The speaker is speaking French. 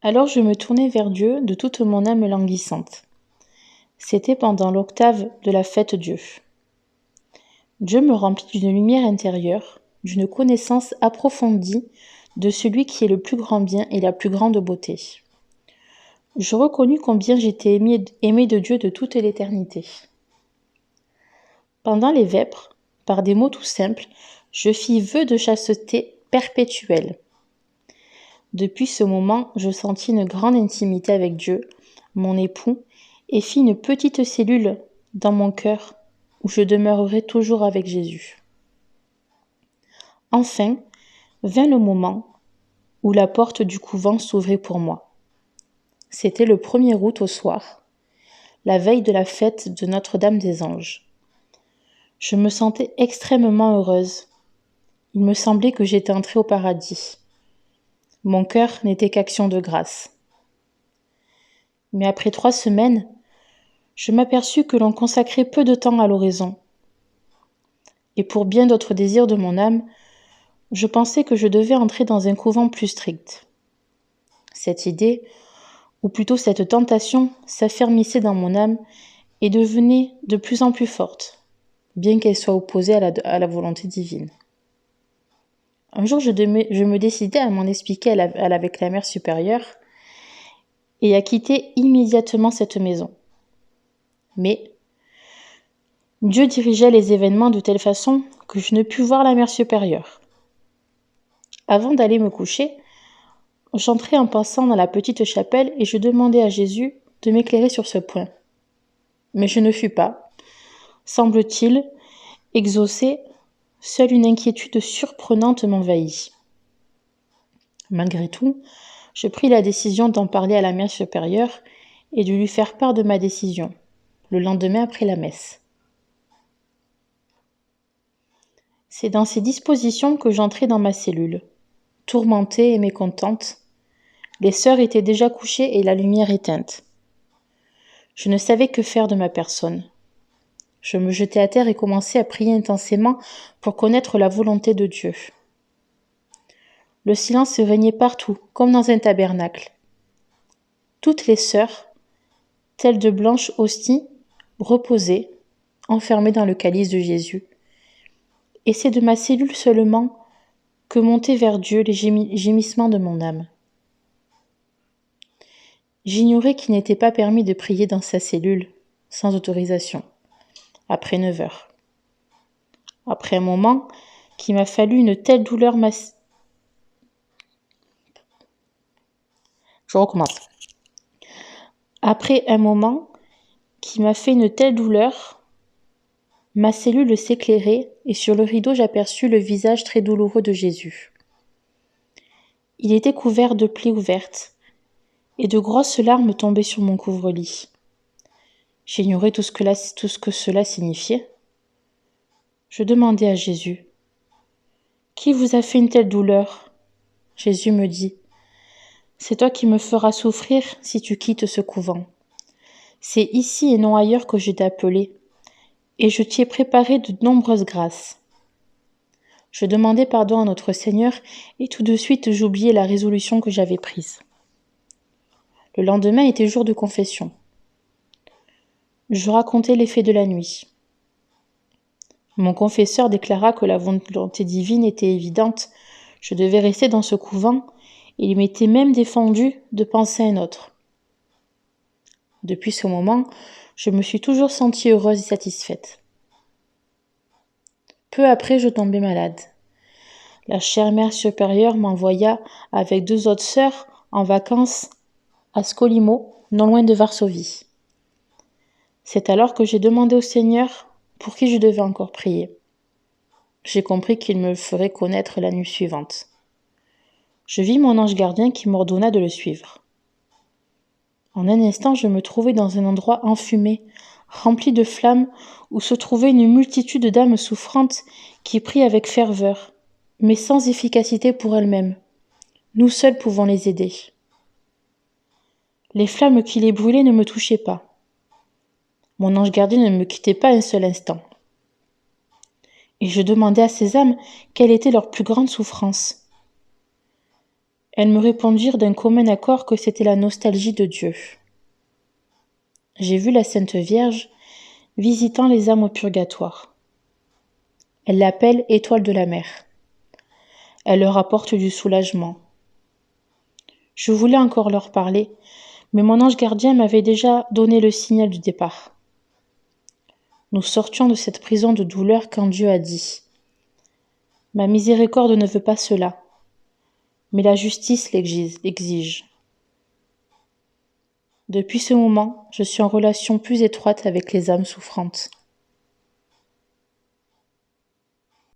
Alors je me tournai vers Dieu de toute mon âme languissante. C'était pendant l'octave de la fête Dieu. Dieu me remplit d'une lumière intérieure, d'une connaissance approfondie de celui qui est le plus grand bien et la plus grande beauté. Je reconnus combien j'étais aimé de Dieu de toute l'éternité. Pendant les vêpres, par des mots tout simples, je fis vœu de chasteté perpétuelle. Depuis ce moment, je sentis une grande intimité avec Dieu, mon époux, et fis une petite cellule dans mon cœur où je demeurerai toujours avec Jésus. Enfin, vint le moment où la porte du couvent s'ouvrit pour moi. C'était le 1er août au soir, la veille de la fête de Notre-Dame des Anges. Je me sentais extrêmement heureuse. Il me semblait que j'étais entrée au paradis. Mon cœur n'était qu'action de grâce. Mais après 3 semaines, je m'aperçus que l'on consacrait peu de temps à l'oraison. Et pour bien d'autres désirs de mon âme, je pensais que je devais entrer dans un couvent plus strict. Cette idée, ou plutôt cette tentation, s'affermissait dans mon âme et devenait de plus en plus forte, bien qu'elle soit opposée à la volonté divine. Un jour, je me décidai à m'en expliquer avec la Mère supérieure et à quitter immédiatement cette maison. Mais Dieu dirigeait les événements de telle façon que je ne pus voir la Mère supérieure. Avant d'aller me coucher, j'entrai en passant dans la petite chapelle et je demandai à Jésus de m'éclairer sur ce point. Mais je ne fus pas, semble-t-il, exaucé. Seule une inquiétude surprenante m'envahit. Malgré tout, je pris la décision d'en parler à la Mère supérieure et de lui faire part de ma décision, le lendemain après la messe. C'est dans ces dispositions que j'entrai dans ma cellule, tourmentée et mécontente. Les sœurs étaient déjà couchées et la lumière éteinte. Je ne savais que faire de ma personne. Je me jetai à terre et commençai à prier intensément pour connaître la volonté de Dieu. Le silence régnait partout, comme dans un tabernacle. Toutes les sœurs, telles de blanches hosties, reposaient, enfermées dans le calice de Jésus. Et c'est de ma cellule seulement que montaient vers Dieu les gémissements de mon âme. J'ignorais qu'il n'était pas permis de prier dans sa cellule, sans autorisation, après 9 heures. Après un moment, qu'il m'a fallu une telle douleur Je recommence. Après un moment, qui m'a fait une telle douleur, ma cellule s'éclairait et sur le rideau j'aperçus le visage très douloureux de Jésus. Il était couvert de plaies ouvertes et de grosses larmes tombaient sur mon couvre-lit. J'ignorais tout ce que cela signifiait. Je demandai à Jésus : « Qui vous a fait une telle douleur ? » Jésus me dit : « C'est toi qui me feras souffrir si tu quittes ce couvent. C'est ici et non ailleurs que je t'ai appelé, et je t'y ai préparé de nombreuses grâces. » Je demandai pardon à notre Seigneur, et tout de suite j'oubliai la résolution que j'avais prise. Le lendemain était jour de confession. Je racontai les faits de la nuit. Mon confesseur déclara que la volonté divine était évidente, je devais rester dans ce couvent, et il m'était même défendu de penser à un autre. Depuis ce moment, je me suis toujours sentie heureuse et satisfaite. Peu après, je tombai malade. La chère Mère supérieure m'envoya avec 2 autres sœurs en vacances à Skolimo, non loin de Varsovie. C'est alors que j'ai demandé au Seigneur pour qui je devais encore prier. J'ai compris qu'il me le ferait connaître la nuit suivante. Je vis mon ange gardien qui m'ordonna de le suivre. En un instant, je me trouvais dans un endroit enfumé, rempli de flammes, où se trouvait une multitude d'âmes souffrantes qui prient avec ferveur, mais sans efficacité pour elles-mêmes. Nous seuls pouvons les aider. Les flammes qui les brûlaient ne me touchaient pas. Mon ange gardien ne me quittait pas un seul instant. Et je demandais à ces âmes quelle était leur plus grande souffrance. Elles me répondirent d'un commun accord que c'était la nostalgie de Dieu. J'ai vu la Sainte Vierge visitant les âmes au purgatoire. Elle l'appelle étoile de la mer. Elle leur apporte du soulagement. Je voulais encore leur parler, mais mon ange gardien m'avait déjà donné le signal du départ. Nous sortions de cette prison de douleur quand Dieu a dit « Ma miséricorde ne veut pas cela, mais la justice l'exige. » Depuis ce moment, je suis en relation plus étroite avec les âmes souffrantes.